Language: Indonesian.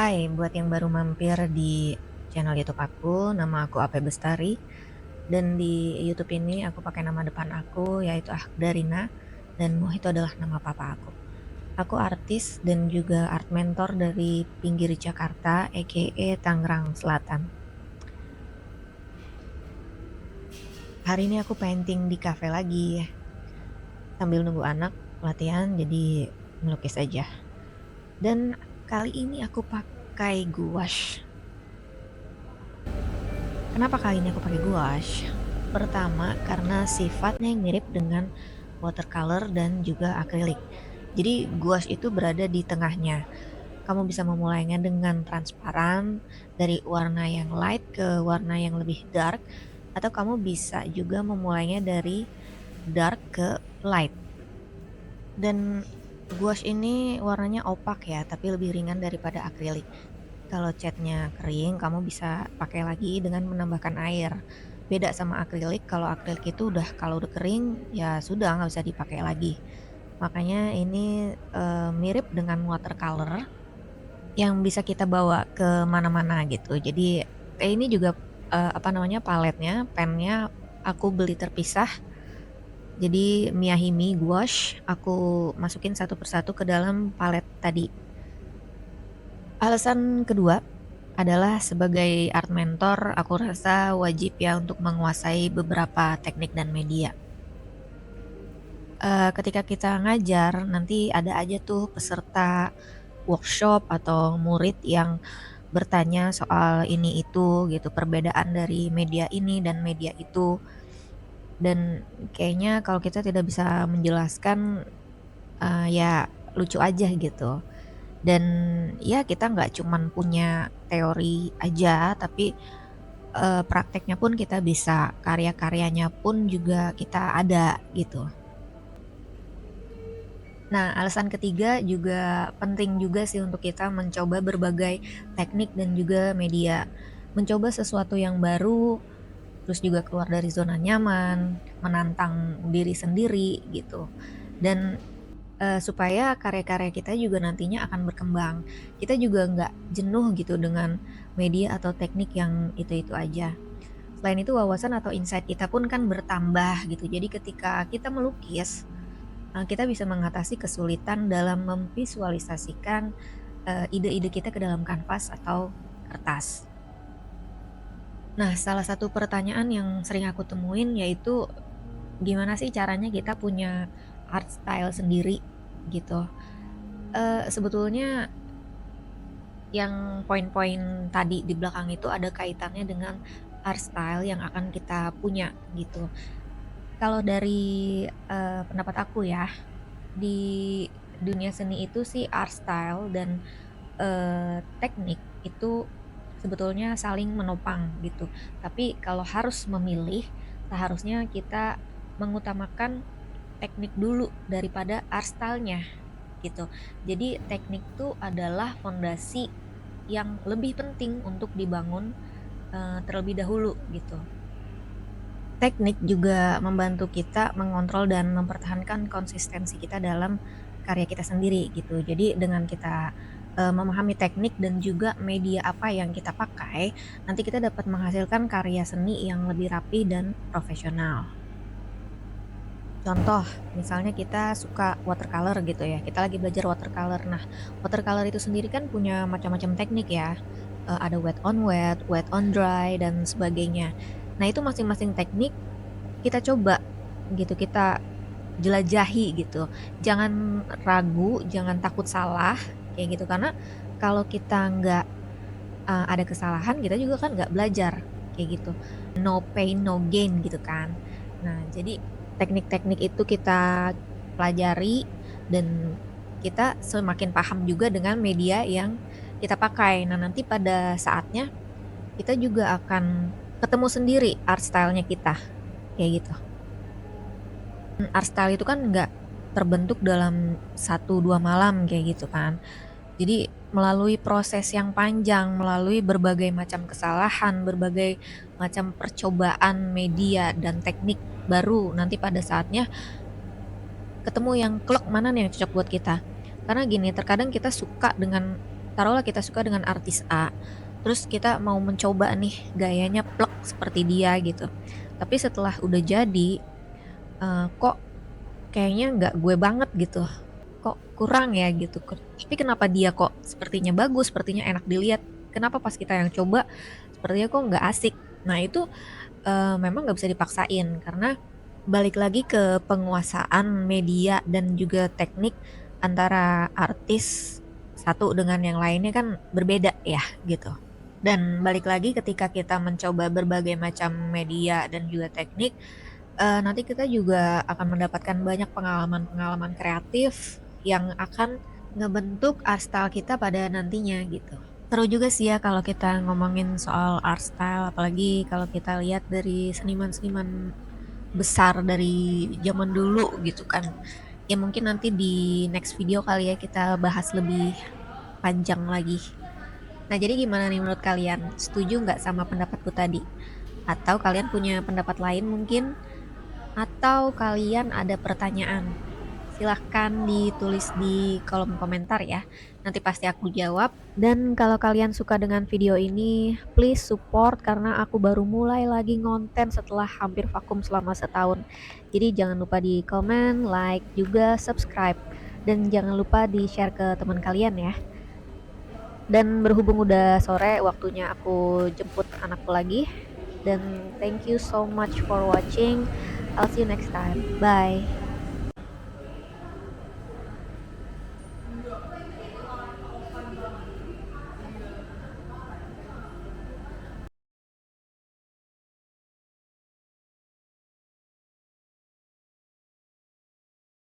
Hai, buat yang baru mampir di channel YouTube aku, nama aku Ape Bestari. Dan di YouTube ini aku pakai nama depan aku yaitu Ahdarina dan Muh itu adalah nama papa aku. Aku artis dan juga art mentor dari pinggir Jakarta, aka Tangerang Selatan. Hari ini aku painting di cafe lagi sambil nunggu anak latihan jadi melukis aja. Dan kali ini aku pakai gouache. Kenapa kali ini aku pakai gouache? Pertama, karena sifatnya yang mirip dengan watercolor dan juga akrilik. Jadi gouache itu berada di tengahnya. Kamu bisa memulainya dengan transparan dari warna yang light ke warna yang lebih dark, atau kamu bisa juga memulainya dari dark ke light. Dan gouache ini warnanya opak ya, tapi lebih ringan daripada akrilik. Kalau catnya kering, kamu bisa pakai lagi dengan menambahkan air. Beda sama akrilik, kalau akrilik itu kalau udah kering, ya sudah nggak bisa dipakai lagi. Makanya ini mirip dengan watercolor yang bisa kita bawa ke mana-mana gitu. Jadi ini juga apa namanya paletnya, pennya aku beli terpisah. Jadi Miyahimi gouache aku masukin satu persatu ke dalam palet tadi. Alasan kedua adalah sebagai art mentor, aku rasa wajib ya untuk menguasai beberapa teknik dan media. Ketika kita ngajar, nanti ada aja tuh peserta workshop atau murid yang bertanya soal ini itu gitu, perbedaan dari media ini dan media itu. Dan kayaknya kalau kita tidak bisa menjelaskan, ya lucu aja gitu. Dan ya kita nggak cuman punya teori aja, tapi prakteknya pun kita bisa, karya-karyanya pun juga kita ada gitu. Nah, alasan ketiga juga penting juga sih untuk kita mencoba berbagai teknik dan juga media. Mencoba sesuatu yang baru, terus juga keluar dari zona nyaman, menantang diri sendiri gitu. Dan supaya karya-karya kita juga nantinya akan berkembang. Kita juga nggak jenuh gitu dengan media atau teknik yang itu-itu aja. Selain itu wawasan atau insight kita pun kan bertambah gitu. Jadi ketika kita melukis, kita bisa mengatasi kesulitan dalam memvisualisasikan, ide-ide kita ke dalam kanvas atau kertas. Nah, salah satu pertanyaan yang sering aku temuin yaitu, gimana sih caranya kita punya art style sendiri gitu? Sebetulnya yang poin-poin tadi di belakang itu ada kaitannya dengan art style yang akan kita punya gitu. Kalau dari, pendapat aku ya, di dunia seni itu sih art style dan, teknik itu sebetulnya saling menopang gitu. Tapi kalau harus memilih, seharusnya kita mengutamakan teknik dulu daripada art style-nya gitu. Jadi teknik itu adalah fondasi yang lebih penting untuk dibangun, terlebih dahulu gitu. Teknik juga membantu kita mengontrol dan mempertahankan konsistensi kita dalam karya kita sendiri gitu. Jadi dengan kita, memahami teknik dan juga media apa yang kita pakai, nanti kita dapat menghasilkan karya seni yang lebih rapi dan profesional. Contoh, misalnya kita suka watercolor gitu ya, kita lagi belajar watercolor. Nah, watercolor itu sendiri kan punya macam-macam teknik ya, ada wet on dry, dan sebagainya. Nah, itu masing-masing teknik kita coba gitu, kita jelajahi gitu. Jangan ragu, jangan takut salah, kayak gitu. Karena kalau kita nggak, ada kesalahan, kita juga kan nggak belajar, kayak gitu. No pain, no gain gitu kan. Nah, jadi teknik-teknik itu kita pelajari dan kita semakin paham juga dengan media yang kita pakai. Nah, nanti pada saatnya kita juga akan ketemu sendiri art style-nya kita, kayak gitu. Art style itu kan nggak terbentuk dalam satu 2 malam kayak gitu kan. Jadi melalui proses yang panjang, melalui berbagai macam kesalahan, berbagai macam percobaan media dan teknik baru, nanti pada saatnya ketemu yang klek mana nih yang cocok buat kita. Karena gini, terkadang kita suka dengan taruhlah kita suka dengan artis A, terus kita mau mencoba nih gayanya plek seperti dia gitu. Tapi setelah udah jadi, kok kayaknya nggak gue banget gitu, kok kurang ya gitu. Tapi kenapa dia kok sepertinya bagus, sepertinya enak dilihat, kenapa pas kita yang coba sepertinya kok nggak asik. Nah itu memang nggak bisa dipaksain karena balik lagi ke penguasaan media dan juga teknik antara artis satu dengan yang lainnya kan berbeda ya gitu. Dan balik lagi ketika kita mencoba berbagai macam media dan juga teknik, nanti kita juga akan mendapatkan banyak pengalaman-pengalaman kreatif yang akan ngebentuk art style kita pada nantinya gitu. Seru juga sih ya kalau kita ngomongin soal art style, apalagi kalau kita lihat dari seniman-seniman besar dari zaman dulu gitu kan. Ya mungkin nanti di next video kali ya kita bahas lebih panjang lagi. Nah jadi gimana nih menurut kalian? Setuju nggak sama pendapatku tadi? Atau kalian punya pendapat lain mungkin? Atau kalian ada pertanyaan? Silahkan ditulis di kolom komentar ya. Nanti pasti aku jawab. Dan kalau kalian suka dengan video ini, please support karena aku baru mulai lagi ngonten setelah hampir vakum selama setahun. Jadi jangan lupa di komen, like, juga subscribe. Dan jangan lupa di-share ke teman kalian ya. Dan berhubung udah sore, waktunya aku jemput anakku lagi. Dan thank you so much for watching. I'll see you next time. Bye.